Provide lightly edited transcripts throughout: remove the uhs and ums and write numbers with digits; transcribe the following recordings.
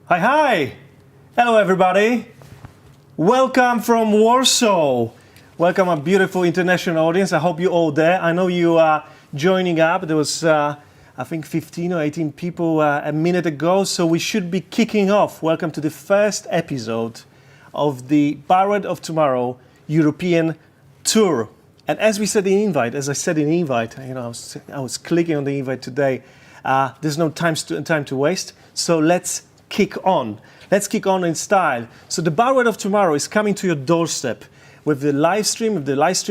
Hi, hi! Hello, everybody. Welcome from Warsaw. Welcome, a beautiful international audience. I hope you're all there. I know you are joining up. There was, I think, 15 or 18 people a minute ago, so we should be kicking off. Welcome to the first episode of the Byword of Tomorrow European Tour. And as I said in the invite, I was clicking on the invite today. There's no time to waste, so let's kick on. Let's kick on in style. So the Byword of Tomorrow is coming to your doorstep with the live stream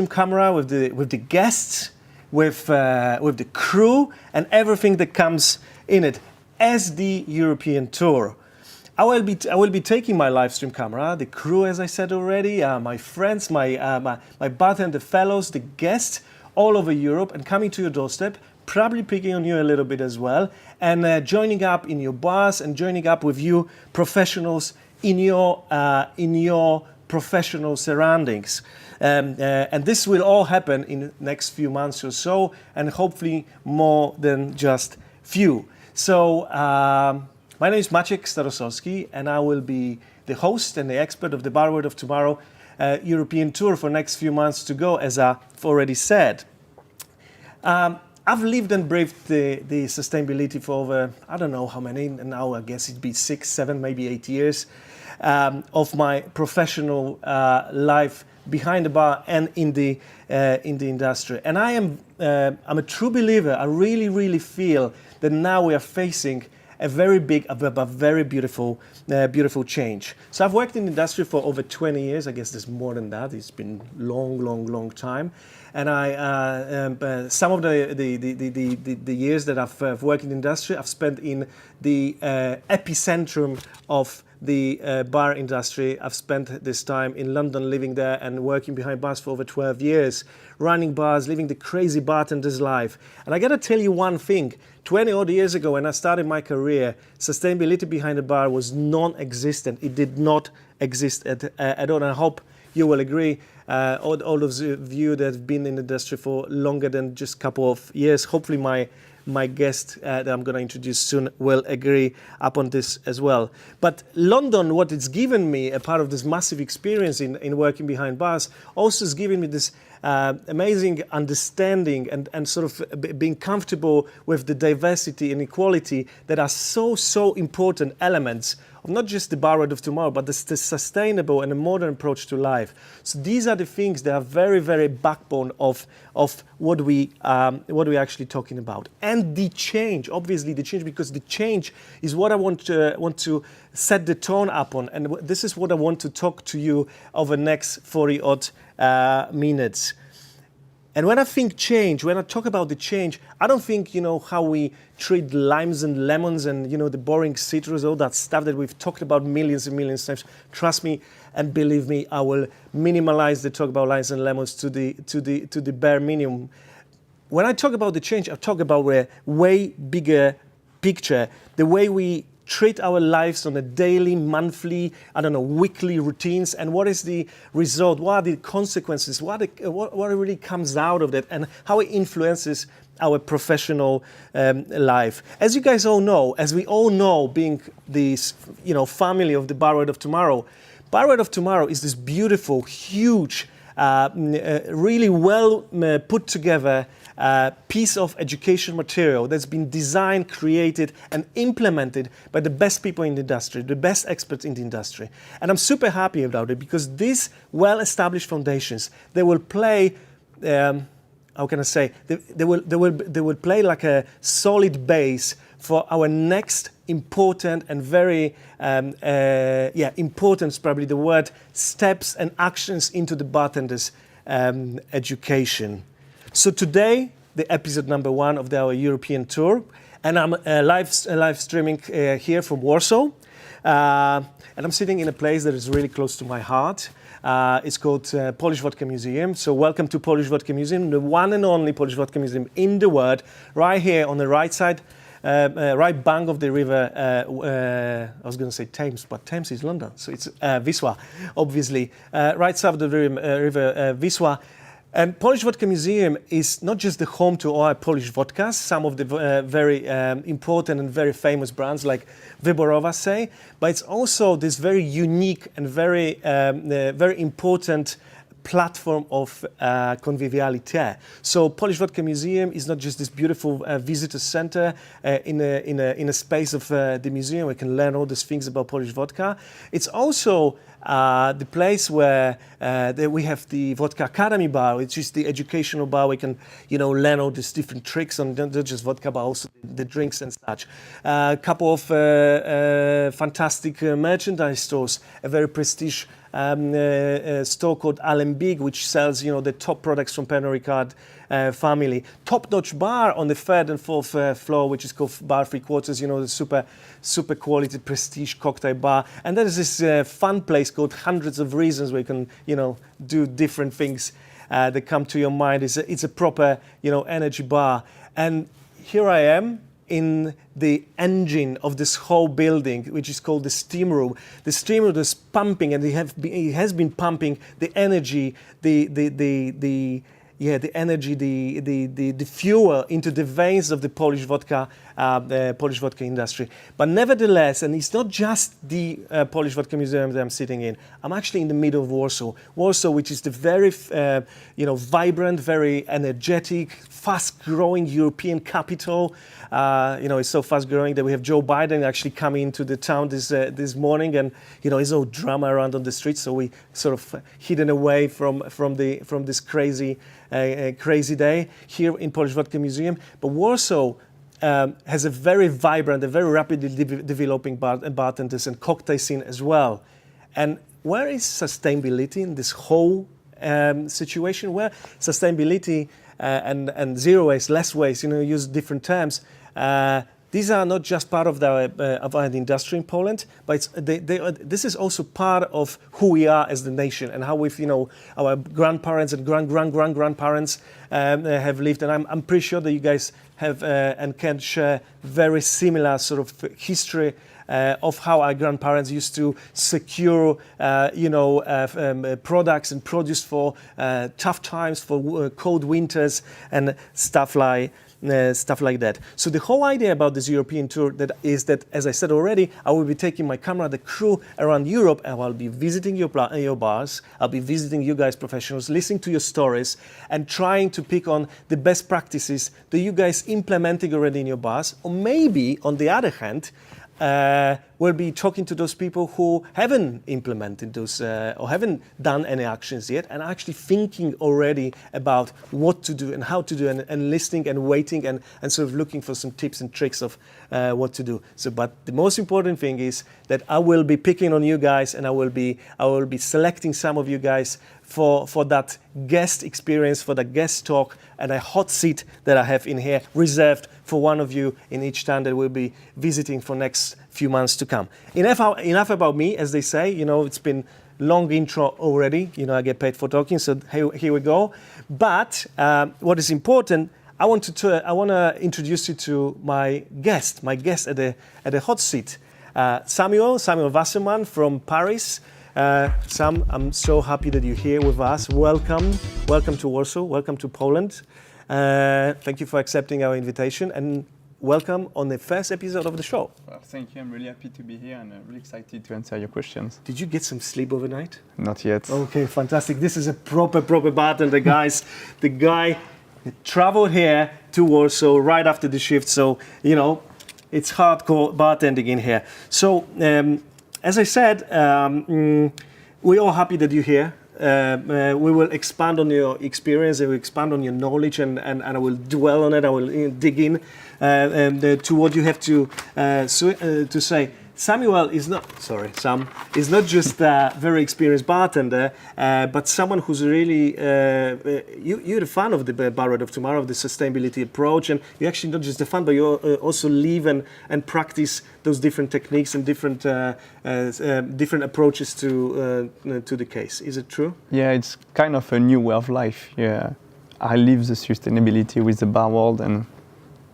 camera, with the guests, with the crew, and everything that comes in it as the European Tour. I will be taking my live stream camera, the crew, as I said already, my friends, my bartender fellows, the guests all over Europe, and coming to your doorstep, probably picking on you a little bit as well, and joining up in your bars and joining up with you professionals in your professional surroundings. And this will all happen in the next few months or so, and hopefully more than just few. So my name is Maciek Starosowski, and I will be the host and the expert of the Byword of Tomorrow European Tour for next few months to go, as I've already said. I've lived and breathed the sustainability for over, I don't know how many, now I guess it'd be 6, 7, maybe 8 years of my professional life behind the bar and in the industry. And I'm a true believer. I really feel that now we are facing a very big, a very beautiful change. So I've worked in the industry for over 20 years. I guess there's more than that. It's been long time. And some of the years that I've worked in the industry, I've spent in the epicentrum of the bar industry. I've spent this time in London, living there and working behind bars for over 12 years, running bars, living the crazy bartender's life. And I gotta tell you one thing, 20 odd years ago when I started my career, sustainability behind the bar was non-existent. It did not exist at all. And I hope you will agree, all of you that have been in the industry for longer than just a couple of years, hopefully my guest that I'm going to introduce soon will agree upon this as well. But London, what it's given me, a part of this massive experience in working behind bars, also has given me this amazing understanding and sort of being comfortable with the diversity and equality that are so important elements of not just the Byword of Tomorrow, but the sustainable and a modern approach to life. So these are the things that are very backbone of what we actually talking about. And the change, obviously the change, because the change is what I want to set the tone up on, and this is what I want to talk to you over the next 40 odd minutes. And when I think change, when I talk about the change, I don't think, how we treat limes and lemons and, the boring citrus, all that stuff that we've talked about millions and millions of times. Trust me and believe me, I will minimalize the talk about limes and lemons to the bare minimum. When I talk about the change, I talk about a way bigger picture, the way we treat our lives on a daily, monthly, weekly routines, and what is the result, what are the consequences, what really comes out of that, and how it influences our professional life. As you guys all know, as we all know, being this family of the Byword of Tomorrow, Byword of Tomorrow is this beautiful, huge, really well put together piece of education material that's been designed, created, and implemented by the best people in the industry, the best experts in the industry. And I'm super happy about it because these well-established foundations, they will play, how can I say, they will play like a solid base for our next important and very important is probably the word, steps and actions into the bartender's education. So today, the episode number 1 of our European tour, and I'm live streaming here from Warsaw, and I'm sitting in a place that is really close to my heart. It's called Polish Vodka Museum. So welcome to Polish Vodka Museum, the one and only Polish Vodka Museum in the world, right here on the right side, right bank of the river, I was going to say Thames, but Thames is London, so it's Wisła, obviously. Right side of the river Wisła. And Polish Vodka Museum is not just the home to our Polish vodkas, some of the very important and very famous brands like Wyborowa say, but it's also this very unique and very important platform of conviviality. So Polish Vodka Museum is not just this beautiful visitor center in a space of the museum where you can learn all these things about Polish vodka. It's also the place where we have the Vodka Academy bar, which is the educational bar where you can, learn all these different tricks on not just vodka, but also the drinks and such. A couple of fantastic merchandise stores, a very prestige store called Alembic, which sells, the top products from Pernod Ricard family. Top-notch bar on the third and fourth floor, which is called Bar Three Quarters, the super quality prestige cocktail bar. And there is this fun place called Hundreds of Reasons where you can, do different things that come to your mind. It's a proper, energy bar. And here I am in the engine of this whole building, which is called the steam room. The steam room is pumping, and it has been pumping the energy, the fuel into the veins of the Polish vodka industry. But nevertheless, and it's not just the Polish Vodka Museum that I'm sitting in. I'm actually in the middle of Warsaw. Warsaw, which is the very, vibrant, very energetic, fast-growing European capital. It's so fast-growing that we have Joe Biden actually coming into the town this morning, and there's no drama around on the streets, so we sort of hidden away from this crazy day here in Polish Vodka Museum. But Warsaw has a very vibrant, a very rapidly developing bartenders and cocktail scene as well. And where is sustainability in this whole situation? Where sustainability and zero waste, less waste, use different terms. These are not just part of our industry in Poland, but this is also part of who we are as the nation and how we've, our grandparents and grandparents have lived. And I'm pretty sure that you guys have and can share very similar sort of history of how our grandparents used to secure, products and produce for tough times, for cold winters and stuff like that. So the whole idea about this European tour is that, as I said already, I will be taking my camera, the crew around Europe, and I'll be visiting your bars. I'll be visiting you guys professionals, listening to your stories, and trying to pick on the best practices that you guys implementing already in your bars. Or maybe, on the other hand, we'll be talking to those people who haven't implemented those or haven't done any actions yet, and actually thinking already about what to do and how to do, and listening and waiting and sort of looking for some tips and tricks of what to do. So, but the most important thing is that I will be picking on you guys, and I will be selecting some of you guys for that guest experience, for the guest talk, and a hot seat that I have in here reserved for one of you in each town that we'll be visiting for next few months to come. Enough about me, as they say. It's been long intro already. I get paid for talking, so here we go. But what is important, I want to introduce you to my guest at the hot seat, Samuel Wasserman from Paris. Sam, I'm so happy that you're here with us. Welcome to Warsaw. Welcome to Poland. Thank you for accepting our invitation, and welcome on the first episode of the show. Well, thank you. I'm really happy to be here and really excited to answer your questions. Did you get some sleep overnight? Not yet. Okay, fantastic. This is a proper bartender, guys. The guy traveled here to Warsaw right after the shift, so it's hardcore bartending in here. So. As I said, we're all happy that you're here. We will expand on your experience, and we'll expand on your knowledge, and I will dwell on it. I will dig in to what you have to say. Sam is not just a very experienced bartender, but someone who's really, you're a fan of the Bar of Tomorrow, of the sustainability approach, and you're actually not just a fan, but you also live and practice those different techniques and different approaches to the case. Is it true? Yeah, it's kind of a new way of life. Yeah, I live the sustainability with the bar world, and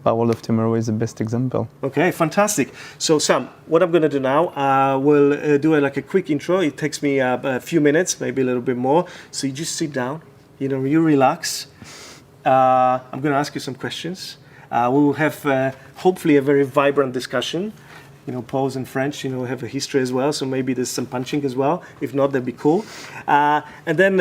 Bar World of Tomorrow is the best example. Okay, fantastic. So Sam, what I'm going to do now, we'll do a quick intro. It takes me a few minutes, maybe a little bit more. So you just sit down, you relax. I'm going to ask you some questions. We will have hopefully a very vibrant discussion. Poles in French, have a history as well, so maybe there's some punching as well. If not, that'd be cool. And then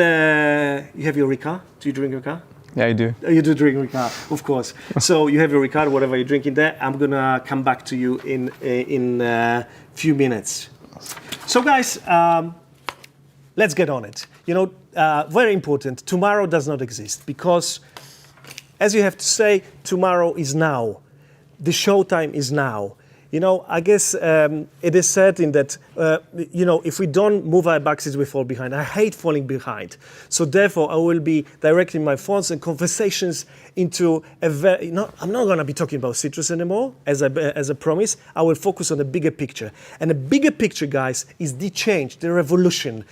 you have your Ricard. Do you drink Ricard? Yeah, I do. You do drink Ricard, of course. So you have your Ricard, whatever you're drinking there. I'm gonna come back to you in a few minutes. So guys, let's get on it. Very important. Tomorrow does not exist because, as you have to say, tomorrow is now. The showtime is now. I guess it is certain that, if we don't move our boxes, we fall behind. I hate falling behind. So therefore, I will be directing my thoughts and conversations into I'm not going to be talking about citrus anymore, as I promised. I will focus on the bigger picture. And the bigger picture, guys, is the change, the revolution,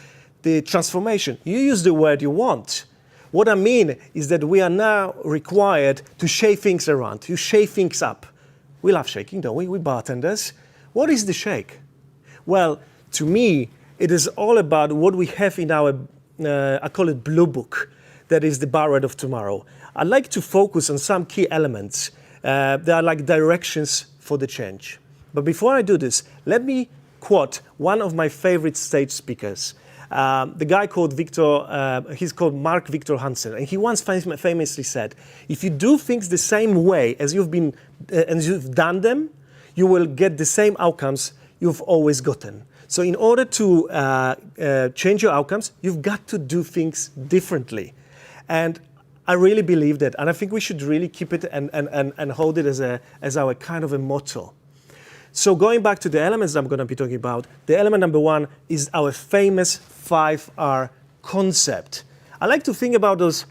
the transformation. You use the word you want. What I mean is that we are now required to shake things around, to shake things up. We love shaking, don't we? We bartenders. What is the shake? Well, to me, it is all about what we have in our, I call it blue book, that is the bar red of tomorrow. I'd like to focus on some key elements that are like directions for the change. But before I do this, let me quote one of my favorite stage speakers. The guy called he's called Mark Victor Hansen, and he once famously said, if you do things the same way as you've done them, you will get the same outcomes you've always gotten. So in order to change your outcomes, you've got to do things differently. And I really believe that, and I think we should really keep it and hold it as our kind of a motto. So going back to the elements I'm going to be talking about, the element number one is our famous 5R concept. I like to think about those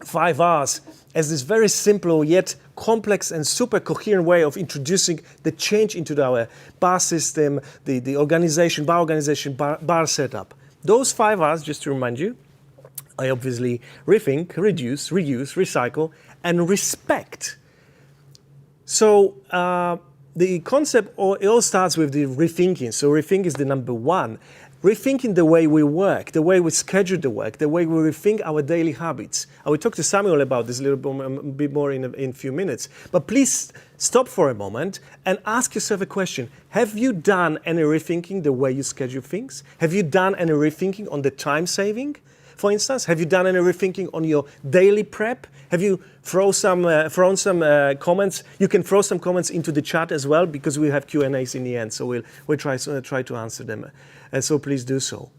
5 R's as this very simple yet complex and super coherent way of introducing the change into our bar system, the organization, bar setup. Those 5 R's, just to remind you, are obviously rethink, reduce, reuse, recycle, and respect. So, the concept, it all starts with the rethinking. So rethink is the number one. Rethinking the way we work, the way we schedule the work, the way we rethink our daily habits. I will talk to Samuel about this a little bit more in a few minutes. But please stop for a moment and ask yourself a question. Have you done any rethinking the way you schedule things? Have you done any rethinking on the time saving? For instance, have you done any rethinking on your daily prep? Have you thrown some comments? You can throw some comments into the chat as well, because we have Q&As in the end, so we'll try to answer them. So please do so.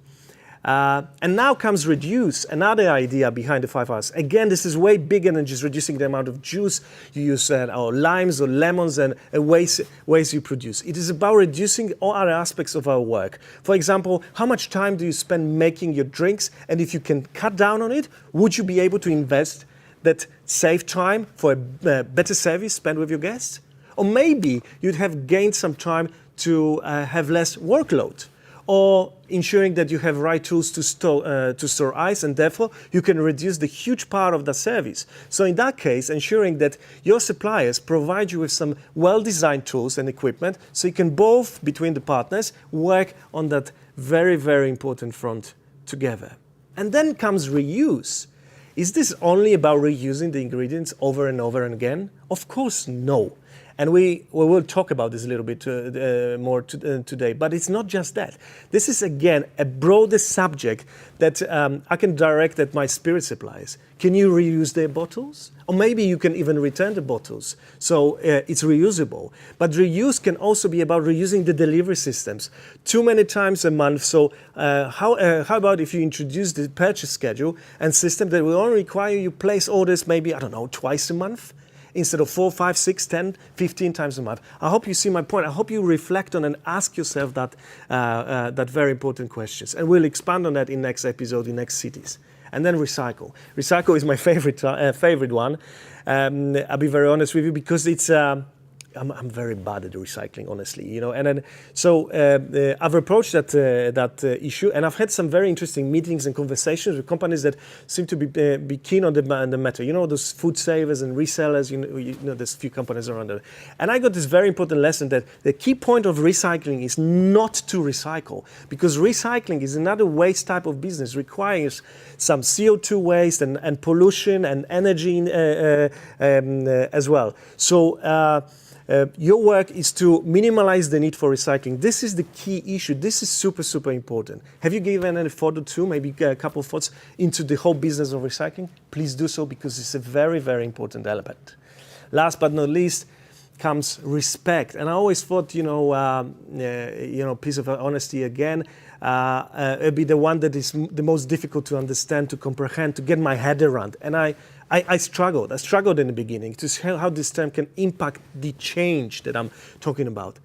And now comes reduce, another idea behind the 5 R's. Again, this is way bigger than just reducing the amount of juice you use, or limes or lemons and ways you produce. It is about reducing all other aspects of our work. For example, how much time do you spend making your drinks? And if you can cut down on it, would you be able to invest that save time for a better service spent with your guests? Or maybe you'd have gained some time to have less workload, or ensuring that you have right tools to store ice, and therefore you can reduce the huge part of the service. So in that case, ensuring that your suppliers provide you with some well-designed tools and equipment, so you can both, between the partners, work on that very, very important front together. And then comes reuse. Is this only about reusing the ingredients over and over and again? Of course, no. And we will talk about this a little bit more today, but it's not just that. This is, again, a broader subject that I can direct at my spirit suppliers. Can you reuse their bottles? Or maybe you can even return the bottles, so it's reusable. But reuse can also be about reusing the delivery systems. Too many times a month, so how about if you introduce the purchase schedule and system that will only require you place orders maybe, twice a month? Instead of 4, 5, 6, 10, 15 times a month. I hope you see my point. I hope you reflect on and ask yourself that very important questions. And we'll expand on that in next episode, in next cities. And then recycle. Recycle is my favorite one. I'll be very honest with you, because it's I'm very bad at recycling, honestly, you know. And then so I've approached that issue, and I've had some very interesting meetings and conversations with companies that seem to be keen on the matter. You know, those food savers and resellers. You know, there's a few companies around there, and I got this very important lesson that the key point of recycling is not to recycle, because recycling is another waste type of business, requires some CO2 waste and pollution and energy as well. So. Your work is to minimize the need for recycling. This is the key issue. This is super, super important. Have you given any thought or two, maybe a couple of thoughts into the whole business of recycling? Please do so, because it's a very, very important element. Last but not least comes respect. And I always thought, piece of honesty again, it'd be the one that is the most difficult to understand, to comprehend, to get my head around. And I struggled. I struggled in the beginning to see how this term can impact the change that I'm talking about.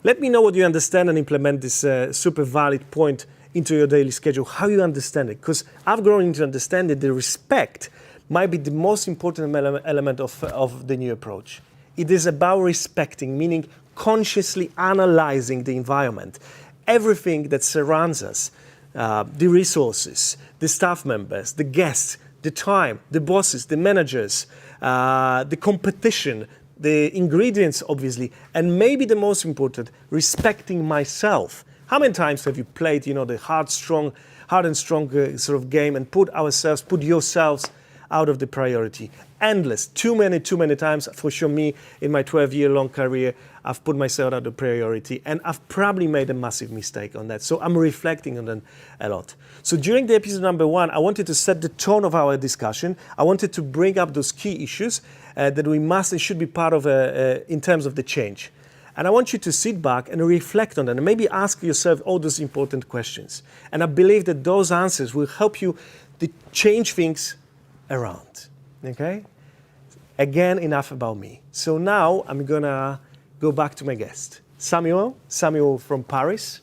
Let me know what you understand and implement this super valid point into your daily schedule, how you understand it. Because I've grown into understanding the respect might be the most important element of the new approach. It is about respecting, meaning consciously analyzing the environment, everything that surrounds us, the resources, the staff members, the guests, the time, the bosses, the managers, the competition, the ingredients, obviously, and maybe the most important, respecting myself. How many times have you played, the hard and strong sort of game and put yourselves out of the priority? Endless, too many times. For sure, me, in my 12-year-long career, I've put myself out of priority, and I've probably made a massive mistake on that. So I'm reflecting on that a lot. So during the episode number 1, I wanted to set the tone of our discussion. I wanted to bring up those key issues that we must and should be part of in terms of the change. And I want you to sit back and reflect on that and maybe ask yourself all those important questions. And I believe that those answers will help you to change things around. Okay? Again, enough about me. So now I'm going to go back to my guest, Samuel from Paris.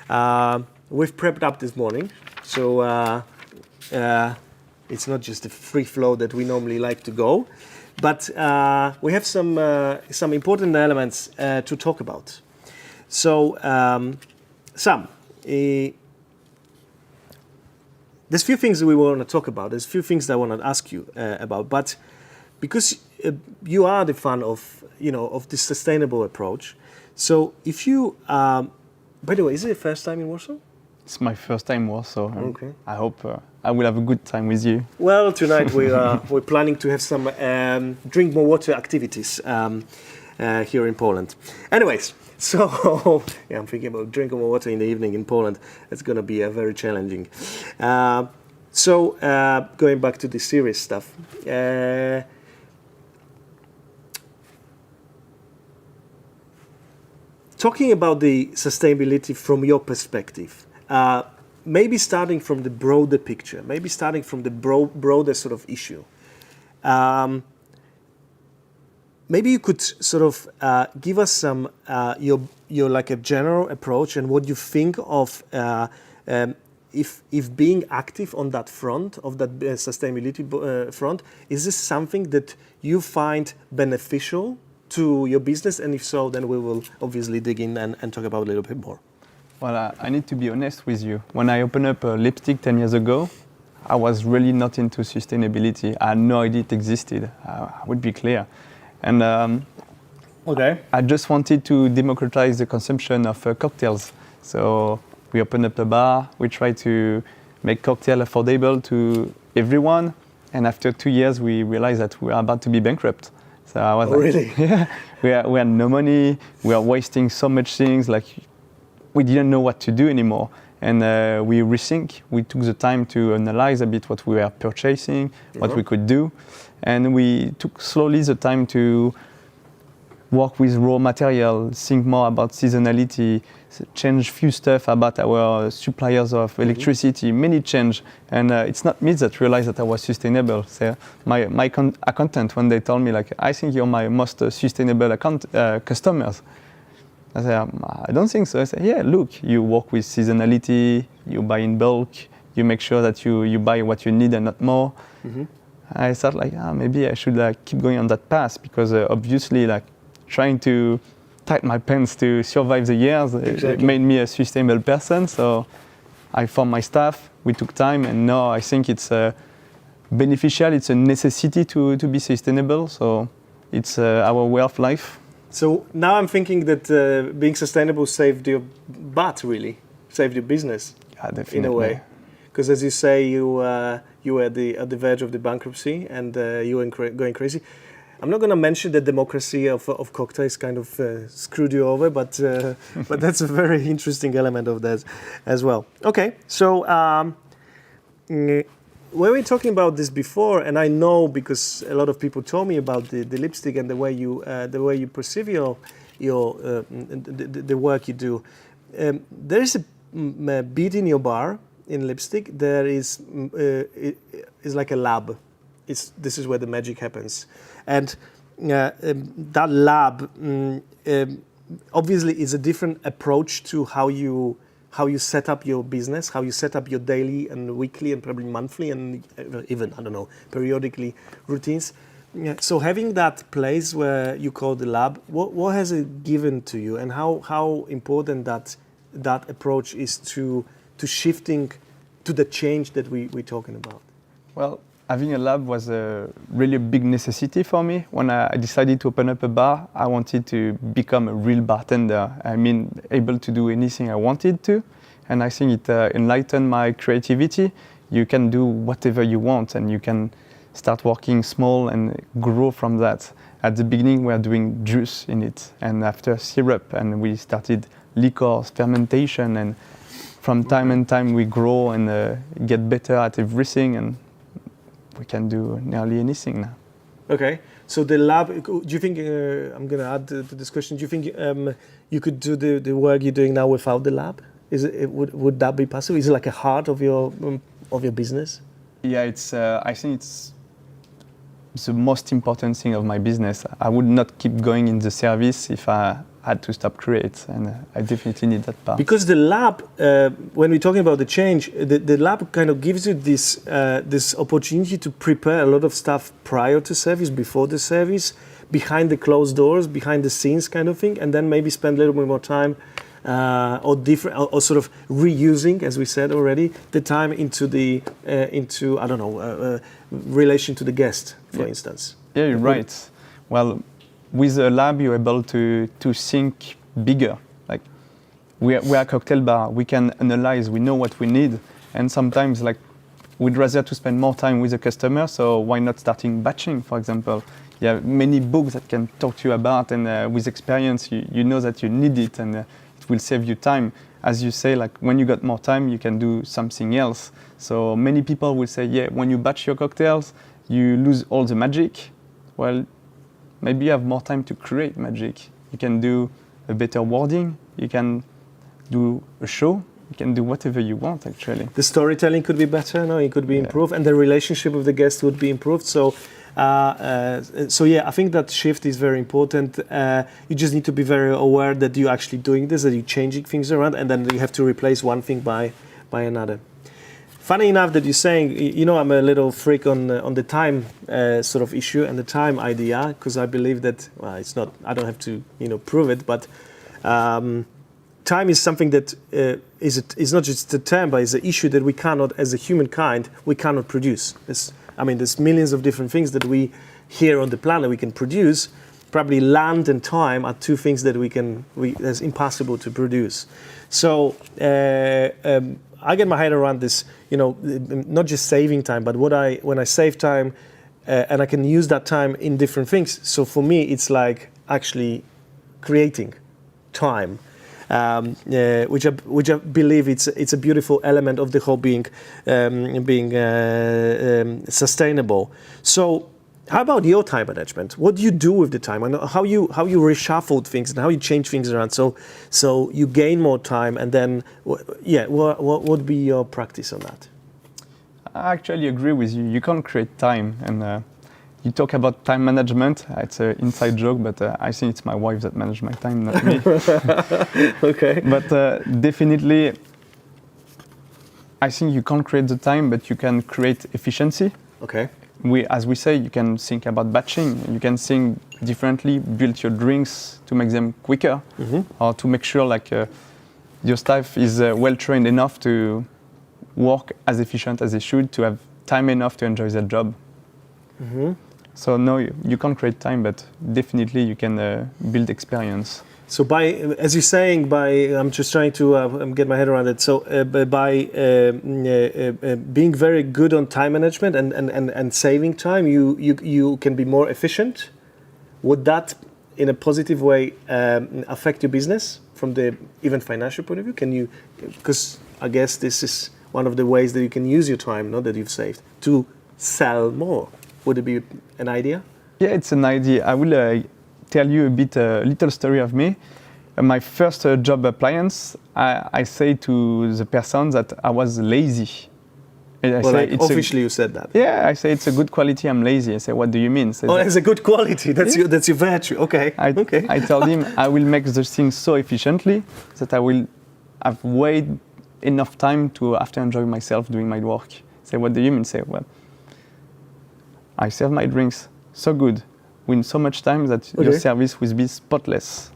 We've prepped up this morning. So it's not just a free flow that we normally like to go, but we have some important elements to talk about. So, Sam, there's a few things that we want to talk about. There's a few things that I want to ask you about, but because you are the fan of this sustainable approach. So if you, by the way, is it the first time in Warsaw? It's my first time in Warsaw. Okay. I hope I will have a good time with you. Well, tonight we're planning to have some drink more water activities here in Poland. Anyways, so yeah, I'm thinking about drinking more water in the evening in Poland. It's going to be very challenging. So going back to the serious stuff. Talking about the sustainability from your perspective, maybe starting from the broader picture, maybe starting from the broader sort of issue. Maybe you could sort of give us some your like a general approach and what you think of if being active on that front of that sustainability front, is this something that you find beneficial to your business, and if so, then we will obviously dig in and talk about it a little bit more. Well, I need to be honest with you. When I opened up lipstick 10 years ago, I was really not into sustainability. I had no idea it existed. I would be clear. And okay. I just wanted to democratize the consumption of cocktails. So we opened up a bar. We tried to make cocktail affordable to everyone. And after 2 years, we realized that we were about to be bankrupt. So I was really? Yeah, we had no money. We are wasting so much things. Like we didn't know what to do anymore. And we rethink. We took the time to analyze a bit what we were purchasing, what we could do. And we took slowly the time to work with raw material, think more about seasonality, change few stuff about our suppliers of electricity, many change. And it's not me that realized that I was sustainable. So my accountant, when they told me, like, I think you're my most sustainable customers. I said, I don't think so. I said, yeah, look, you work with seasonality, you buy in bulk, you make sure that you buy what you need and not more. I thought, like, maybe I should keep going on that path because obviously, like, trying to tighten my pants to survive the years. Exactly. It made me a sustainable person. So I found my staff. We took time, and now I think it's beneficial. It's a necessity to be sustainable. So it's our way of life. So now I'm thinking that being sustainable saved your butt, really, saved your business. Yeah, definitely. In a way, because as you say, you were at the verge of the bankruptcy, and you were going crazy. I'm not going to mention the democracy of cocktails kind of screwed you over, but that's a very interesting element of that as well. Okay, so we were talking about this before, and I know because a lot of people told me about the lipstick and the way you perceive the work you do. There is a bead in your bar in lipstick. There is like a lab. This is where the magic happens, and that lab obviously is a different approach to how you set up your business, how you set up your daily and weekly and probably monthly and even, I don't know, periodically routines. So having that place where you call the lab, what has it given to you, and how important that approach is to shifting to the change that we're talking about? Well, having a lab was really a big necessity for me. When I decided to open up a bar, I wanted to become a real bartender. I mean, able to do anything I wanted to. And I think it enlightened my creativity. You can do whatever you want, and you can start working small and grow from that. At the beginning, we were doing juice in it, and after syrup, and we started liquors, fermentation, and from time and time we grow and get better at everything, and we can do nearly anything now. Okay, so the lab, do you think, I'm going to add to this question, do you think you could do the work you're doing now without the lab? Would that be possible? Is it like a heart of your business? Yeah, I think it's the most important thing of my business. I would not keep going in the service if I had to stop create, and I definitely need that part. Because the lab, when we're talking about the change, the lab kind of gives you this opportunity to prepare a lot of stuff prior to service, before the service, behind the closed doors, behind the scenes kind of thing, and then maybe spend a little bit more time or sort of reusing, as we said already, the time into I don't know, relation to the guest, for instance. Yeah, you're right. Well, with a lab, you're able to think bigger. Like we are a cocktail bar. We can analyze. We know what we need, and sometimes like we'd rather to spend more time with the customer. So why not starting batching, for example? You have many books that can talk to you about, and with experience, you know that you need it, and it will save you time. As you say, like when you got more time, you can do something else. So many people will say, yeah, when you batch your cocktails, you lose all the magic. Well, maybe you have more time to create magic. You can do a better wording. You can do a show. You can do whatever you want, actually. The storytelling could be better, no? It could be improved, and the relationship with the guest would be improved. So yeah, I think that shift is very important. You just need to be very aware that you're actually doing this, that you're changing things around, and then you have to replace one thing by another. Funny enough that you're saying, you know, I'm a little freak on the time sort of issue and the time idea, because I believe that, well, it's not, I don't have to, prove it, but time is something that is not just a term, but it's an issue that we cannot, as a humankind, we cannot produce. There's millions of different things that we here on the planet we can produce. Probably land and time are two things that that's impossible to produce. So I get my head around this, not just saving time, but when I save time and I can use that time in different things. So for me, it's like actually creating time. Which I believe it's a beautiful element of the whole being sustainable. So, how about your time management? What do you do with the time, and how you reshuffle things and how you change things around? So you gain more time, and then what would be your practice on that? I actually agree with you. You can't create time, and you talk about time management. It's an inside joke, but I think it's my wife that manages my time, not me. Okay. But definitely, I think you can't create the time, but you can create efficiency. Okay. As we say, you can think about batching. You can think differently, build your drinks to make them quicker, or to make sure like your staff is well trained enough to work as efficient as they should, to have time enough to enjoy their job. So no, you can't create time, but definitely you can build experience. So by, as you're saying, I'm just trying to get my head around it. So by being very good on time management and saving time, you can be more efficient. Would that, in a positive way, affect your business from the even financial point of view? Can you, because I guess this is one of the ways that you can use your time, that you've saved, to sell more. Would it be an idea? Yeah, it's an idea. I will tell you a little story of me. My first job appliance, I say to the person that I was lazy. Officially you said that. Yeah, I say it's a good quality, I'm lazy. I say, what do you mean? It's a good quality, that's your virtue, okay. I told him I will make the thing so efficiently that I will have way enough time to after enjoy myself doing my work. Say, what do you mean? Say, well, I serve my drinks so good, win so much time that your service will be spotless.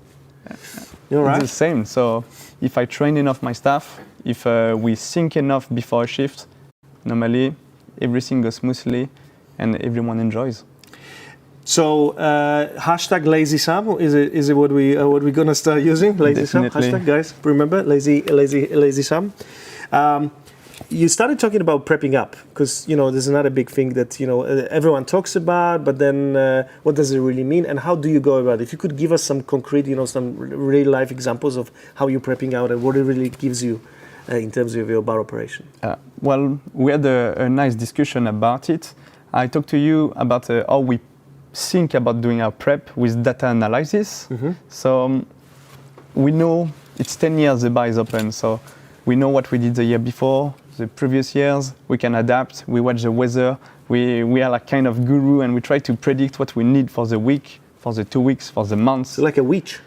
You're right. It's the same. So if I train enough my staff, if we sync enough before a shift, normally everything goes smoothly and everyone enjoys. So hashtag lazy Sam, is it what we're gonna start using? Lazy Sam hashtag, guys. Remember lazy Sam. You started talking about prepping up because there's another big thing that everyone talks about, but then what does it really mean, and how do you go about it? If you could give us some concrete, some real life examples of how you're prepping out and what it really gives you in terms of your bar operation. Well, we had a nice discussion about it. I talked to you about how we think about doing our prep with data analysis. So we know it's 10 years the bar is open, so we know what we did the year before, the previous years. We can adapt. We watch the weather. We are like kind of guru, and we try to predict what we need for the week, for the 2 weeks, for the months. So like a witch,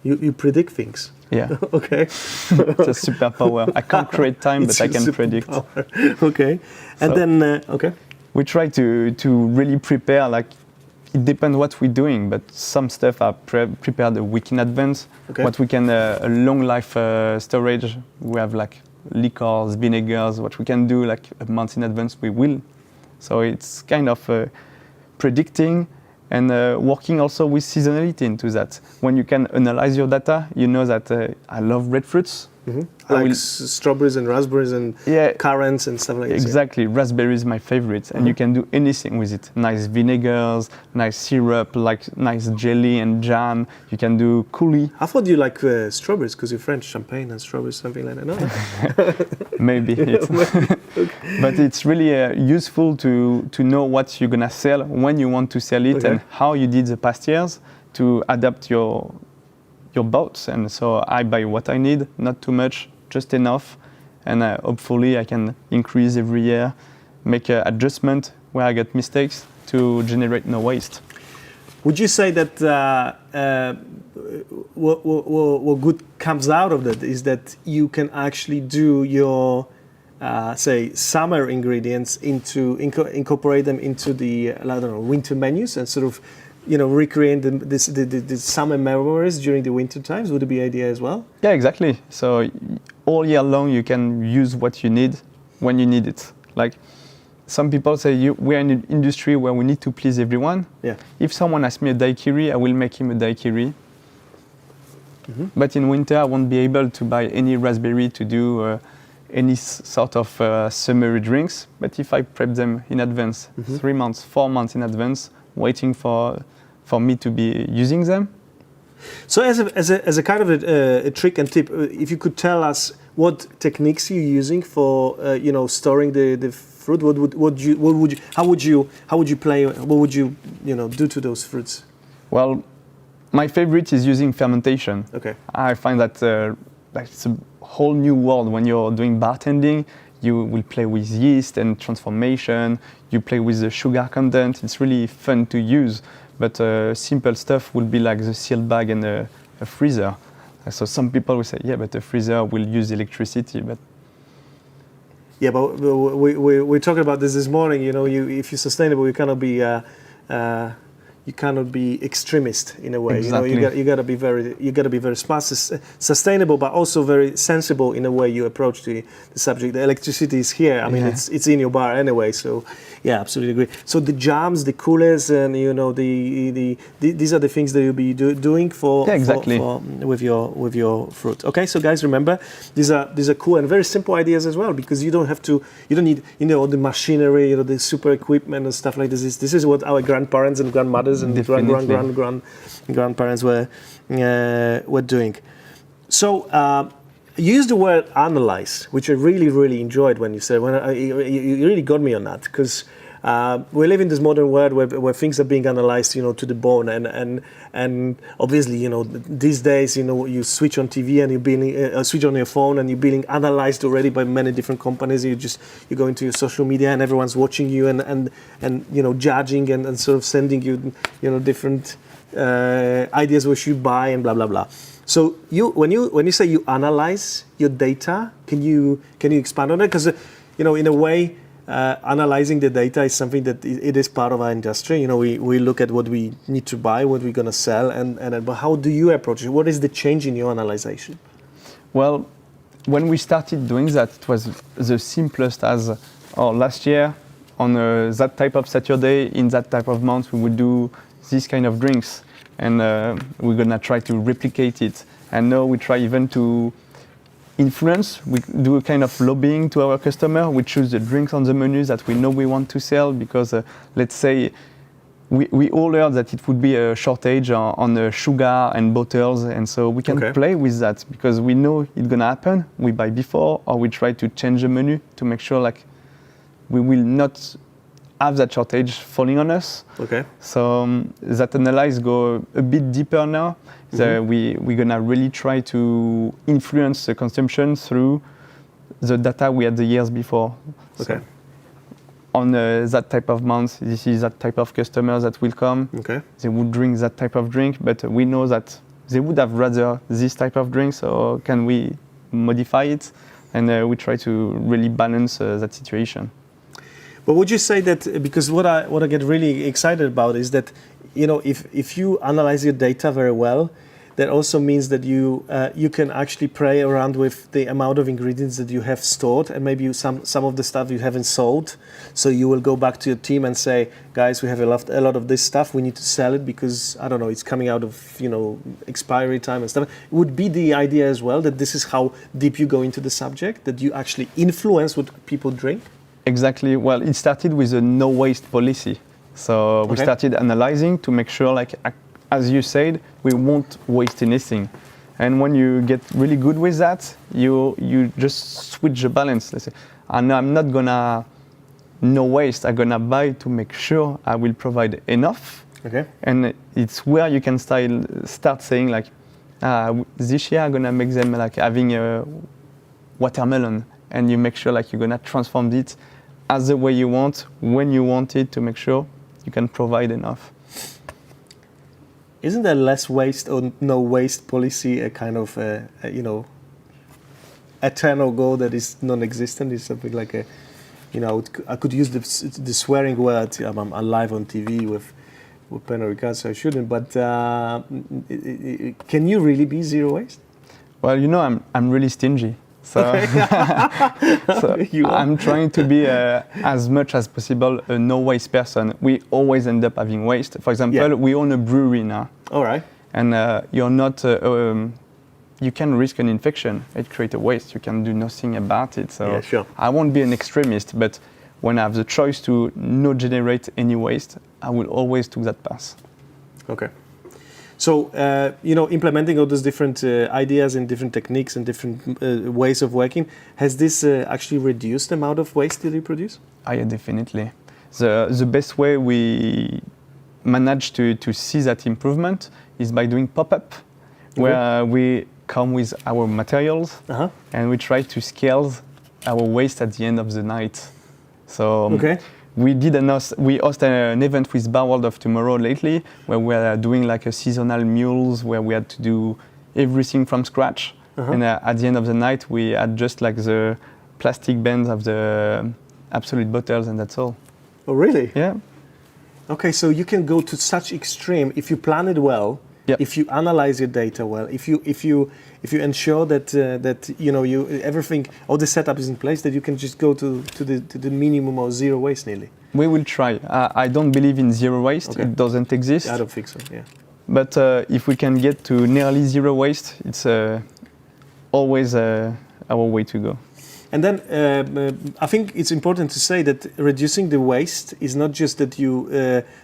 you predict things. Yeah. Okay. It's a superpower. I can't create time, but I can predict. Okay. And then we try to really prepare. Like it depends what we're doing, but some stuff are prepared a week in advance. What we can a long life storage. We have like liquors, vinegars. What we can do like a month in advance, we will. So it's kind of predicting and working also with seasonality into that. When you can analyze your data, you know that I love red fruits. Like strawberries and raspberries and currants and stuff like that. Exactly, raspberry is my favorite, and you can do anything with it. Nice vinegars, nice syrup, like nice jelly and jam. You can do coulis. I thought you like strawberries because you're French, champagne and strawberries, something like that. No? Maybe. But it's really useful to know what you're gonna sell, when you want to sell it, and how you did the past years to adapt your boats. And so I buy what I need, not too much, just enough, and hopefully I can increase every year, make an adjustment where I get mistakes to generate no waste. Would you say that what good comes out of that is that you can actually do your say summer ingredients incorporate them into the winter menus and sort of recreate the summer memories during the winter times? Would it be an idea as well? Yeah, exactly. So all year long you can use what you need when you need it. Like some people say we're in an industry where we need to please everyone. Yeah. If someone asks me a daiquiri, I will make him a daiquiri. But in winter I won't be able to buy any raspberry to do any sort of summery drinks. But if I prep them in advance, 3 months, 4 months in advance, waiting for me to be using them. So as a kind of a trick and tip, if you could tell us what techniques you're using for storing the fruit, how would you play? What would you do to those fruits? Well, my favorite is using fermentation. Okay. I find that it's a whole new world when you're doing bartending. You will play with yeast and transformation. You play with the sugar content. It's really fun to use. But simple stuff will be like the sealed bag and a freezer. So some people will say, yeah, but the freezer will use electricity. But yeah, but we're talking about this morning. If you're sustainable, you cannot be you cannot be extremist in a way. Exactly. You got to be very smart, sustainable, but also very sensible in the way you approach the subject. The electricity is here. I mean, it's in your bar anyway. So, yeah, absolutely agree. So the jams, the coolers, and these are the things that you'll be doing with your fruit. Okay, so guys, remember these are cool and very simple ideas as well, because you don't need all the machinery, the super equipment and stuff like this. This is what our grandparents and grandmothers and grandparents were doing. So you used the word analyze, which I really, really enjoyed when you said. You really got me on that, because we live in this modern world where things are being analyzed, to the bone, and obviously, these days, you switch on TV and you're being switch on your phone and you're being analyzed already by many different companies. You go into your social media and everyone's watching you and judging and sort of sending you different ideas which you buy and blah blah blah. So when you say you analyze your data, can you expand on it? Because in a way, analyzing the data is something that it is part of our industry. We look at what we need to buy, what we're going to sell, but how do you approach it? What is the change in your analyzation? Well, when we started doing that, it was the simplest as last year on that type of Saturday in that type of month we would do this kind of drinks, and we're going to try to replicate it. And now we try even to influence. We do a kind of lobbying to our customer. We choose the drinks on the menu that we know we want to sell, because let's say we all heard that it would be a shortage on the sugar and bottles, and so we can play with that because we know it's gonna happen. We buy before, or we try to change the menu to make sure we will not have that shortage falling on us. Okay. So that analyze go a bit deeper now. So we're gonna really try to influence the consumption through the data we had the years before. Okay. So on that type of month, this is that type of customers that will come. Okay. They would drink that type of drink, but we know that they would have rather this type of drink. So can we modify it? And we try to really balance that situation. But would you say that, because what I get really excited about is that, if you analyze your data very well, that also means that you can actually play around with the amount of ingredients that you have stored, and maybe some of the stuff you haven't sold. So you will go back to your team and say, guys, we have a lot of this stuff. We need to sell it because, I don't know, it's coming out of expiry time and stuff. It would be the idea as well that this is how deep you go into the subject, that you actually influence what people drink. Exactly. Well, it started with a no waste policy. So we started analyzing to make sure, as you said, we won't waste anything. And when you get really good with that, you just switch the balance. Let's say, I'm not gonna no waste. I'm gonna buy to make sure I will provide enough. Okay. And it's where you can start saying this year I'm gonna make them having a watermelon, and you make sure you're gonna transform it as the way you want, when you want it, to make sure you can provide enough. Isn't there less waste or no waste policy a kind of eternal goal that is non-existent? Is something like I could use the swearing word. I'm live on TV with pen and regards, so I shouldn't. But can you really be zero waste? Well, I'm really stingy. So, I'm trying to be as much as possible a no waste person. We always end up having waste. For example, we own a brewery now. All right. And you're not. You can risk an infection. It creates a waste. You can do nothing about it. So I won't be an extremist, but when I have the choice to not generate any waste, I will always take that path. Okay. So, implementing all those different ideas and different techniques and different ways of working, has this actually reduced the amount of waste that you produce? Yeah, definitely. The best way we manage to see that improvement is by doing pop-up, where we come with our materials and we try to scale our waste at the end of the night. So. We host an event with Bar World of Tomorrow lately, where we are doing a seasonal mules, where we had to do everything from scratch. And at the end of the night, we had just the plastic bands of the Absolute bottles, and that's all. Oh, really? Yeah. Okay, so you can go to such extreme if you plan it well, Yep. if you analyze your data well, if you ensure that that you everything, all the setup is in place, that you can just go to the minimum of zero waste nearly. We will try. I don't believe in zero waste. Okay. It doesn't exist. I don't think so. Yeah. But if we can get to nearly zero waste, it's always our way to go. And then I think it's important to say that reducing the waste is not just that you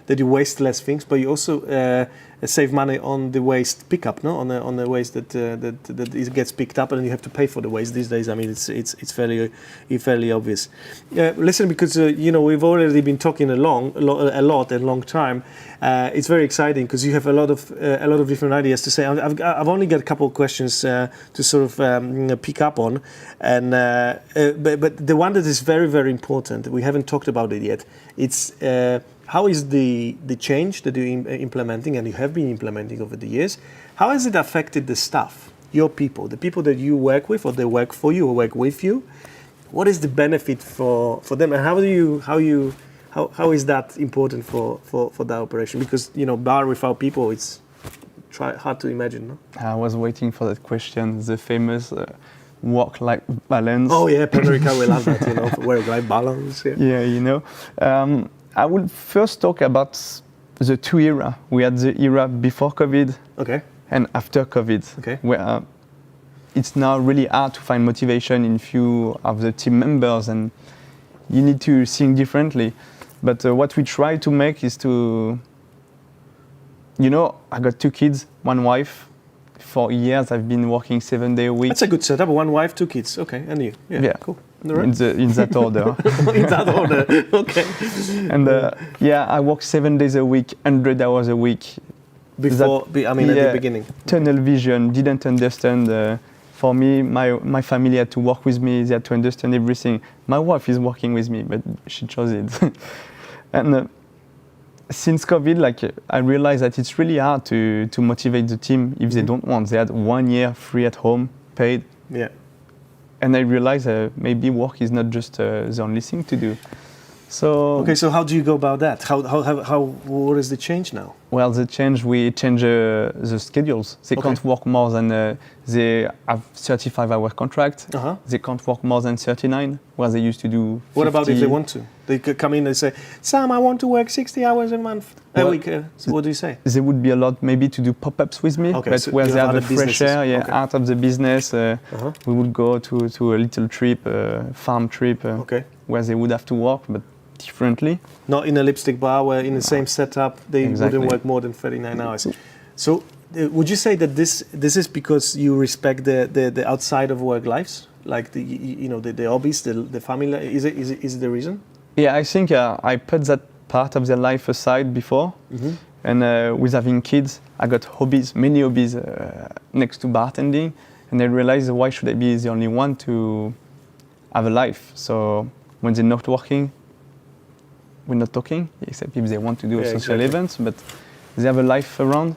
waste less things, but you also save money on the waste pickup, no, on the waste that gets picked up, and you have to pay for the waste these days. I mean, it's fairly obvious. Listen, because we've already been talking a long time. It's very exciting because you have a lot of different ideas to say. I've only got a couple of questions to sort of pick up on, and but the one that is very, very important, we haven't talked about it yet. It's how is the change that you're implementing and you have been implementing over the years? How has it affected the staff, your people, the people that you work with, or they work for you, or work with you? What is the benefit for them, and how is that important for that operation? Because bar without people, it's hard to imagine. No? I was waiting for that question, the famous work-life balance. Oh yeah, America will have that, work-life balance. Yeah. Yeah, I will first talk about the two era. We had the era before COVID, okay, and after COVID, okay, where it's now really hard to find motivation in few of the team members, and you need to think differently. But what we try to make is to, I got 2 kids, 1 wife. For years, I've been working 7 days a week. That's a good setup. 1 wife, 2 kids. Okay, and you? Yeah. Cool. In that order. In that order. Okay. And I work 7 days a week, 100 hours a week. At the beginning. Tunnel vision. Didn't understand. For me, my family had to work with me. They had to understand everything. My wife is working with me, but she chose it. And since COVID, I realized that it's really hard to motivate the team if they don't want. They had 1 year free at home, paid. Yeah. And I realized maybe work is not just the only thing to do. So okay, so how do you go about that? What is the change now? Well, we change the schedules. They can't work more than they have 35-hour contract. Uh-huh. They can't work more than 39, where they used to do 50. What about if they want to? They could come in and say, Sam, I want to work 60 hours a week. So what do you say? They would be allowed maybe to do pop-ups with me, but so where they have a fresh air, out of the business, we would go to a little trip, farm trip, where they would have to work, but differently. Not in a lipstick bar where in the same setup they wouldn't work more than 39 hours. So would you say that this is because you respect the outside of work lives, like the hobbies, the family? Is it the reason? Yeah, I think I put that part of their life aside before, and with having kids, I got many hobbies next to bartending, and I realized why should I be the only one to have a life? So when they're not working, we're not talking, except if they want to do social events, but they have a life around,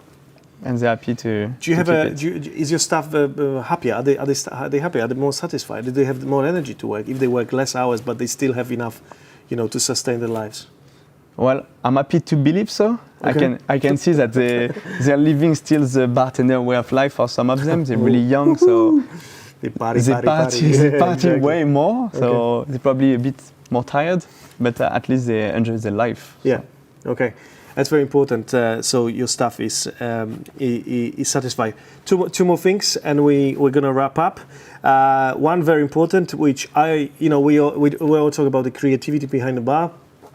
and they're happy to. Do you have is your staff happier? Are they happy? Are they more satisfied? Do they have more energy to work if they work less hours, but they still have enough, to sustain their lives? Well, I'm happy to believe so. Okay. I can see that they're living still the bartender way of life. For some of them, they're really young, so they party exactly. Way more. So they're probably a bit more tired, but at least they enjoy their life. Yeah. So. Okay. That's very important. So your staff is satisfied. Two more things, and we're gonna wrap up. One very important, which we all talk about the creativity behind the bar.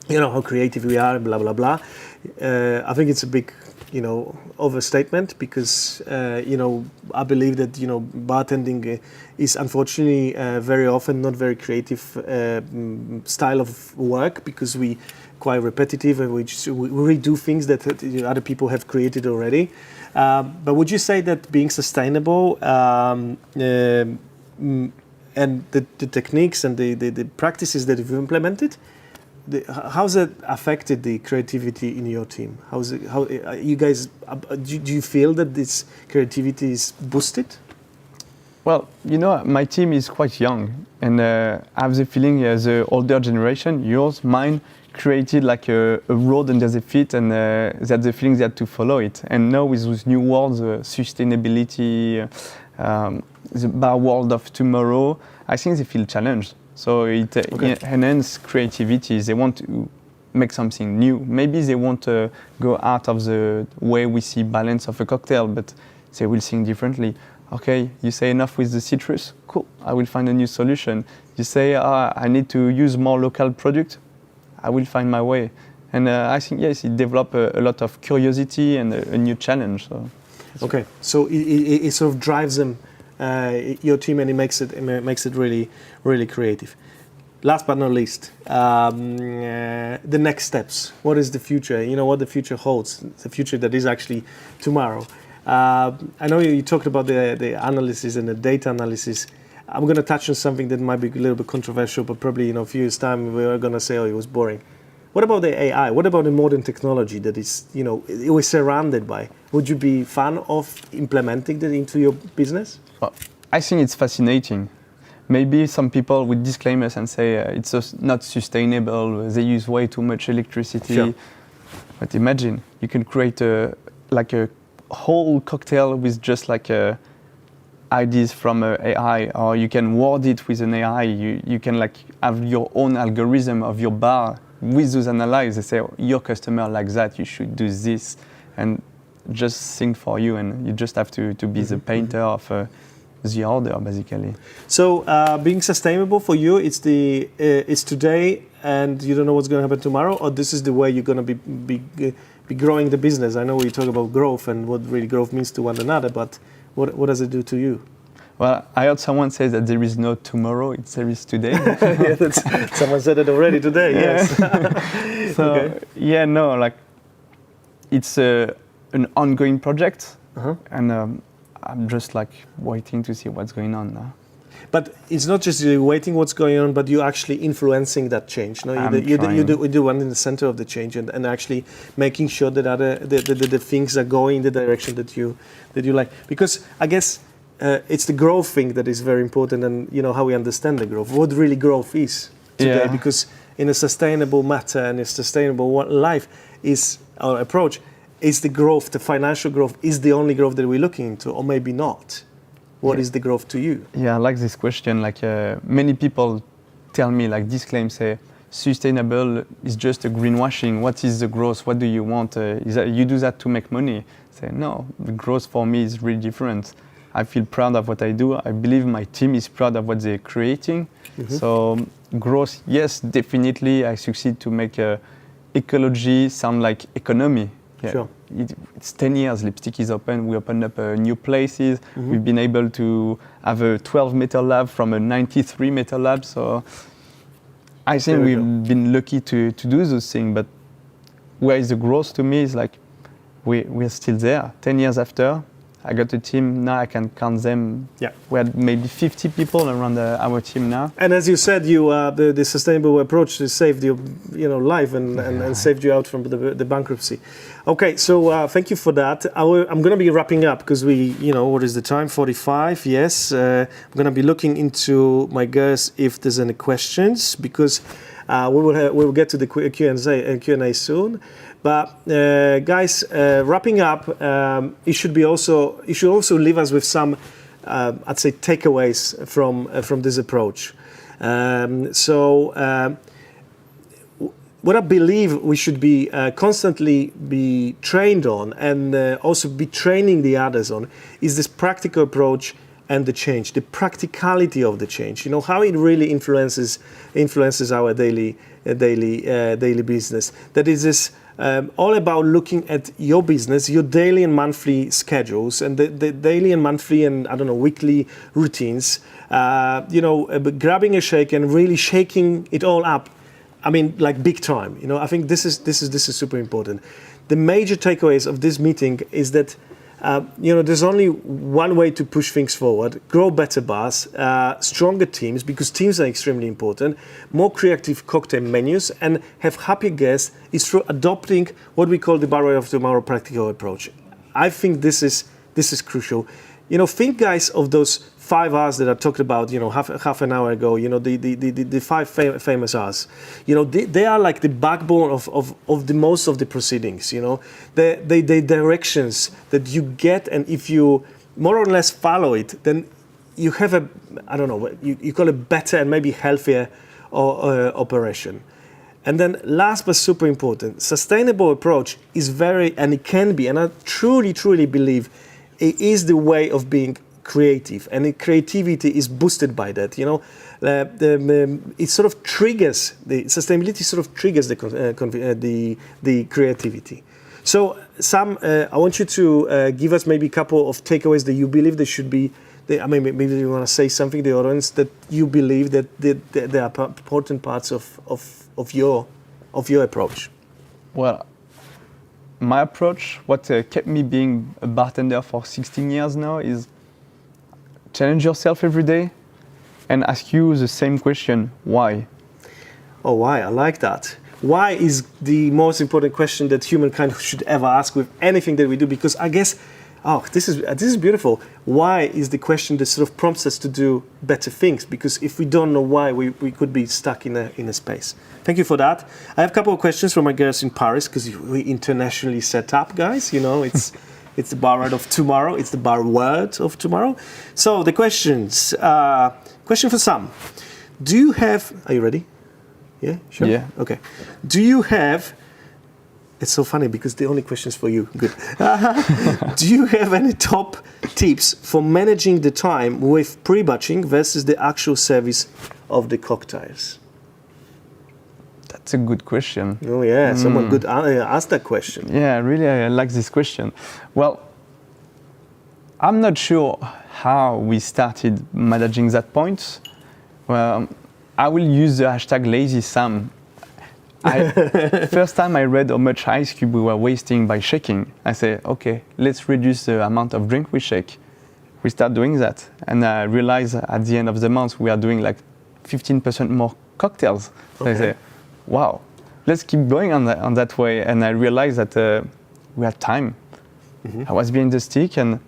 How creative we are, blah blah blah. I think it's a big, overstatement because I believe that bartending is unfortunately very often not very creative style of work because we quite repetitive and we redo things that other people have created already. But would you say that being sustainable and the techniques and the practices that you've implemented, how's it affected the creativity in your team? How you guys? Do you feel that this creativity is boosted? Well, my team is quite young, and I have the feeling the older generation, yours, mine, created like a road under their feet, and that's the feeling they had to follow it. And now with those new words, sustainability, the bar world of tomorrow, I think they feel challenged. So it enhances creativity. They want to make something new. Maybe they won't go out of the way we see balance of a cocktail, but they will think differently. Okay, you say enough with the citrus? Cool, I will find a new solution. You say I need to use more local product? I will find my way. And I think, yes, it developed a lot of curiosity and a new challenge. So. Okay, so it sort of drives them, your team, and it makes it really, really creative. Last but not least, the next steps. What is the future? You know, what the future holds, the future that is actually tomorrow. I know you talked about the analysis and the data analysis. I'm going to touch on something that might be a little bit controversial, but probably in a few years' time we're going to say, oh, it was boring. What about the AI? What about the modern technology that is, you know, it was surrounded by? Would you be fan of implementing that into your business? Well, I think it's fascinating. Maybe some people would disclaim us and say it's just not sustainable, they use way too much electricity. Sure. But imagine, you can create a whole cocktail with just ideas from AI, or you can word it with an AI. You can have your own algorithm of your bar with those analyses. They say, oh, your customer likes that, you should do this, and just think for you, and you just have to be the painter of the order, basically. So being sustainable for you, it's today, and you don't know what's going to happen tomorrow, or this is the way you're going to be growing the business? I know we talk about growth and what really growth means to one another, but what does it do to you? Well, I heard someone say that there is no tomorrow, there is today. Yeah, someone said it already today, yes. So, okay. yeah, no, it's an ongoing project, and I'm just waiting to see what's going on now. But it's not just you waiting what's going on, but you're actually influencing that change. No, you do one in the center of the change, and actually making sure that the things are going in the direction that you like. Because I guess it's the growth thing that is very important, and you know how we understand the growth. What really growth is today, because in a sustainable matter and a sustainable life is our approach. Is the growth, the financial growth, is the only growth that we're looking into, or maybe not? What is the growth to you? Yeah, I like this question. Many people tell me, this claim say, sustainable is just a greenwashing. What is the growth? What do you want? Is that you do that to make money? Say, no, the growth for me is really different. I feel proud of what I do. I believe my team is proud of what they're creating. Mm-hmm. So growth, yes, definitely. I succeed to make ecology sound like economy. Yeah. Sure. It's 10 years, Lipstick is open. We opened up new places. Mm-hmm. We've been able to have a 12-meter lab from a 93-meter lab. So I think we've been lucky to do those things. But where is the growth to me is we're still there. 10 years after, I got a team now. I can count them. Yeah. We had maybe 50 people around our team now. And as you said, you the sustainable approach saved your life and saved you out from the bankruptcy. Okay, so thank you for that. I'm going to be wrapping up because what is the time? 45. Yes. I'm going to be looking into my guests if there's any questions, because we will get to the Q&A soon. But guys, wrapping up, you should also leave us with some, I'd say, takeaways from this approach. What I believe we should be constantly be trained on, and also be training the others on, is this practical approach and the change, the practicality of the change. How it really influences our daily business. That is this. All about looking at your business, your daily and monthly schedules, and the daily and monthly and weekly routines. Grabbing a shake and really shaking it all up. I mean, big time. I think this is super important. The major takeaways of this meeting is that there's only one way to push things forward: grow better bars, stronger teams, because teams are extremely important, more creative cocktail menus, and have happier guests is through adopting what we call the Bar of Tomorrow practical approach. I think this is crucial. Think, guys, of those 5 R's that I talked about, half an hour ago, the five famous R's, they are like the backbone of the most of the proceedings, the directions that you get, and if you more or less follow it, then you have you call it better and maybe healthier operation. And then last but super important, sustainable approach is and it can be, and I truly believe it is the way of being creative, and the creativity is boosted by that. It sort of triggers the sustainability. Sort of triggers the creativity. So, Sam, I want you to give us maybe a couple of takeaways that you believe there should be. Maybe you want to say something to the audience that you believe that they are important parts of your approach. Well, my approach, what kept me being a bartender for 16 years now, is challenge yourself every day and ask you the same question, why? Oh, why? I like that. Why is the most important question that humankind should ever ask with anything that we do? Because I guess, this is beautiful. Why is the question that sort of prompts us to do better things? Because if we don't know why, we could be stuck in a space. Thank you for that. I have a couple of questions from my girls in Paris, because we internationally set up, guys. It's the bar word of tomorrow. It's the bar word of tomorrow. So the questions. Question for Sam. Do you have... Are you ready? Yeah? Sure? Yeah. Okay. Do you have... It's so funny because the only question is for you. Good. Do you have any top tips for managing the time with pre-batching versus the actual service of the cocktails? That's a good question. Oh yeah, someone good asked that question. Yeah, really, I like this question. Well, I'm not sure how we started managing that point. Well, I will use the hashtag LazySam. First time I read how much ice cube we were wasting by shaking, I say, okay, let's reduce the amount of drink we shake. We start doing that, and I realize at the end of the month we are doing like 15% more cocktails. So I say, wow, let's keep going on that way. And I realized that we had time. Mm-hmm. I was behind the stick, and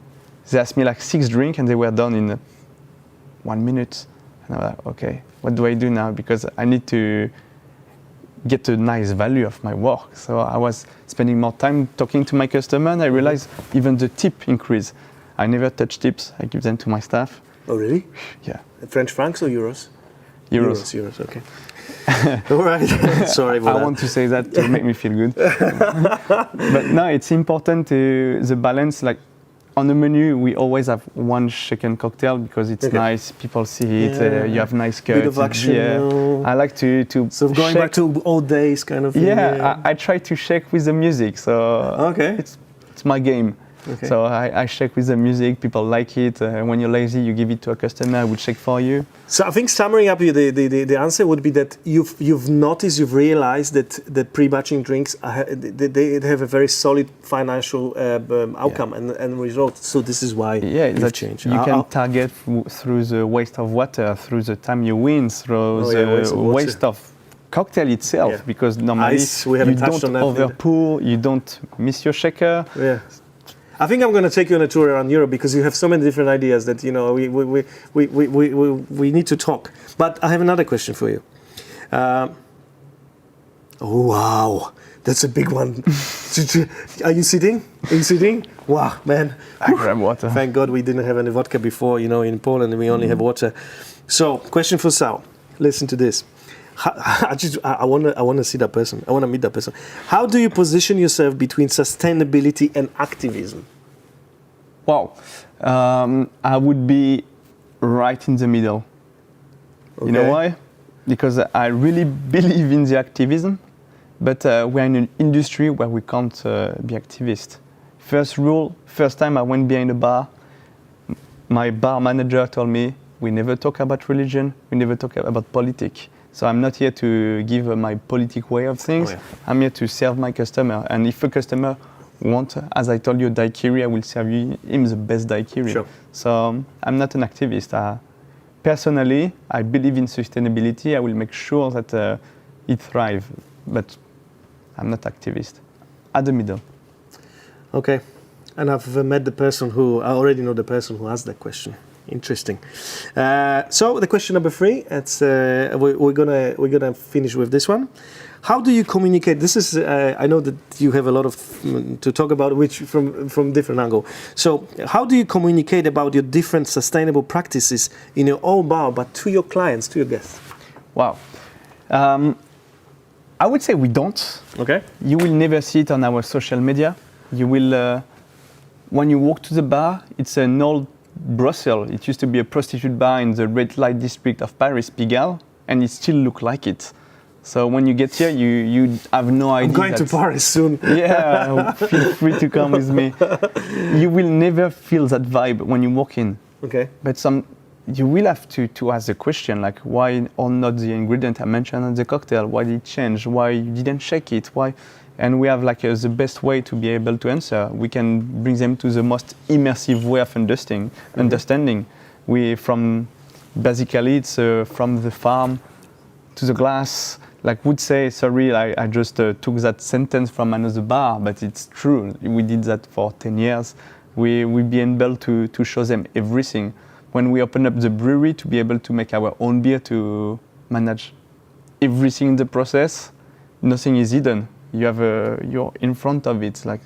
they asked me like 6 drinks, and they were done in 1 minute. And I was like, okay, what do I do now? Because I need to get a nice value of my work. So I was spending more time talking to my customer, and I realized even the tip increase. I never touch tips. I give them to my staff. Oh, really? Yeah. French francs or euros? Euros, okay. All right. Sorry about that. I want to say that to make me feel good. But no, it's important the balance. Like on the menu, we always have one shaken cocktail because it's nice. People see it. You have nice cuts. Bit of action. I like to. So going back to old days, kind of. Thing, I try to shake with the music. So it's my game. Okay. So I shake with the music, people like it. When you're lazy, you give it to a customer, I would shake for you. So I think summing up the answer would be that you've noticed, you've realized that pre-batching drinks, they have a very solid financial outcome and result. So this is why you've changed. You can target through the waste of water, through the time you win, through the waste of cocktail itself, because normally you don't overpour, you don't miss your shaker. Yeah. I think I'm going to take you on a tour around Europe because you have so many different ideas that we need to talk. But I have another question for you. Oh wow, that's a big one. Are you sitting? Wow, man. I grab water. Thank God we didn't have any vodka before. In Poland we only have water. So, question for Sal. Listen to this. I want to see that person. I want to meet that person. How do you position yourself between sustainability and activism? Wow, I would be right in the middle. Okay. You know why? Because I really believe in the activism, but we're in an industry where we can't be activists. First rule, first time I went behind a bar, my bar manager told me, we never talk about religion, we never talk about politics. So I'm not here to give my politic way of things. Oh, yeah. I'm here to serve my customer. And if a customer wants, as I told you, daiquiri, I will serve him the best daiquiri. Sure. So I'm not an activist. Personally, I believe in sustainability. I will make sure that it thrives. But I'm not activist. At the middle. Okay. And I've met the person I already know the person who asked that question. Interesting. So the question number 3. It's we're gonna finish with this one. How do you communicate? This is I know that you have a lot of to talk about, which from different angle. So how do you communicate about your different sustainable practices in your own bar, but to your clients, to your guests? Wow. I would say we don't. Okay. You will never see it on our social media. You will, when you walk to the bar, it's an old Brussels. It used to be a prostitute bar in the red light district of Paris, Pigalle, and it still looks like it. So when you get here, you have no idea. I'm going to Paris soon. Yeah, feel free to come with me. You will never feel that vibe when you walk in. Okay. But you will have to ask the question, like why or not the ingredient I mentioned on the cocktail, why did it change, why you didn't shake it, why? And we have like the best way to be able to answer. We can bring them to the most immersive way of understanding. Basically it's from the farm to the glass. Like would say, sorry, I just took that sentence from another bar, but it's true. We did that for 10 years. We'll be able to show them everything. When we open up the brewery, to be able to make our own beer, to manage everything in the process, nothing is hidden. You're in front of it, like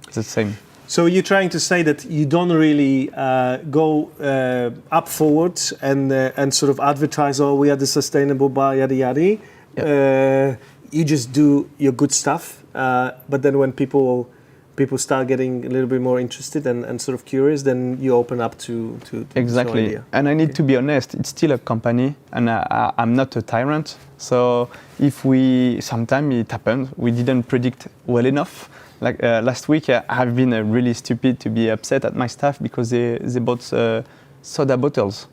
it's the same. So you're trying to say that you don't really go up forwards and sort of advertise, oh, we are the sustainable bar, yada yada. Yep. You just do your good stuff, but then when people start getting a little bit more interested and sort of curious, then you open up to exactly. idea. And I need to be honest, it's still a company, and I'm not a tyrant. So if sometimes it happens, we didn't predict well enough. Like last week, I've been really stupid to be upset at my staff because they bought soda bottles.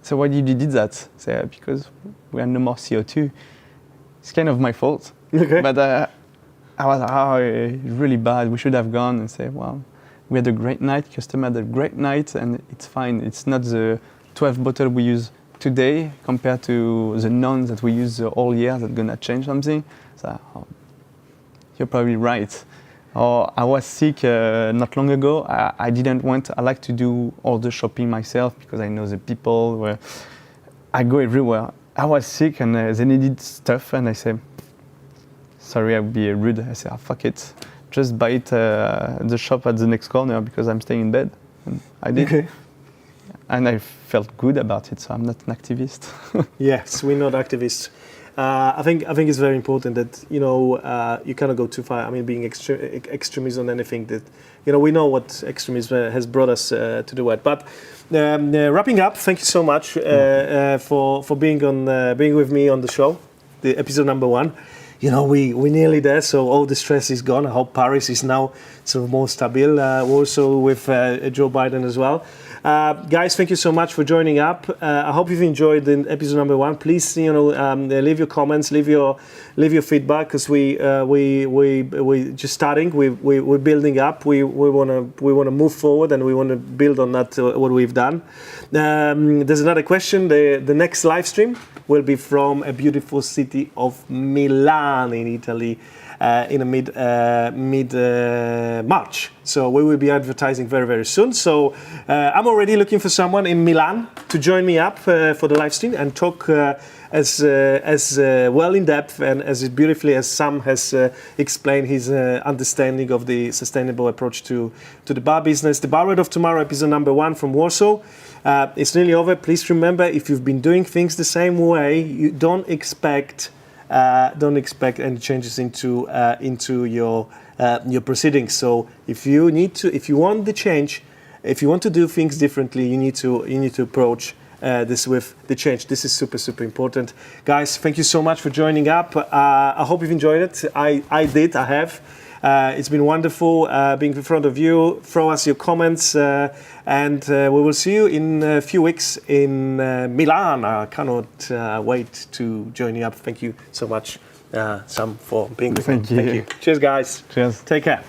So why did you do that? So, because we had no more CO2. It's kind of my fault. Okay. But I was really bad. We should have gone and say, well, we had a great night, customer had a great night, and it's fine. It's not the 12 bottle we use today compared to the none that we use all year that's gonna change something. So you're probably right. Or I was sick not long ago. I didn't want. I like to do all the shopping myself because I know the people. Where I go everywhere. I was sick and they needed stuff, and I said, sorry, I would be rude. I said, fuck it, just buy it the shop at the next corner because I'm staying in bed. And I did. Okay. And I felt good about it, so I'm not an activist. Yes, we're not activists. I think it's very important that you cannot go too far. I mean, being extremist on anything that we know what extremism has brought us to the world. But wrapping up, thank you so much for being with me on the show, the episode number 1. We're nearly there, so all the stress is gone. I hope Paris is now sort of more stable. Also with Joe Biden as well. Guys, thank you so much for joining up. I hope you've enjoyed the episode number 1. Please, leave your comments, leave your feedback, because we just starting. We're building up. We wanna move forward, and we want to build on that what we've done. There's another question. The next live stream will be from a beautiful city of Milan in Italy. In mid March, so we will be advertising very, very soon. So I'm already looking for someone in Milan to join me up for the live stream and talk as well in depth and as beautifully as Sam has explained his understanding of the sustainable approach to the bar business. The Bar Word of Tomorrow, episode number 1 from Warsaw. It's nearly over. Please remember, if you've been doing things the same way, you don't expect any changes into your proceedings. So if you want the change, if you want to do things differently, you need to approach this with the change. This is super, super important. Guys, thank you so much for joining up. I hope you've enjoyed it. I did. I have. It's been wonderful being in front of you. Throw us your comments, and we will see you in a few weeks in Milan. I cannot wait to join you up. Thank you so much, Sam, for being with me. Thank you. Cheers, guys. Cheers. Take care.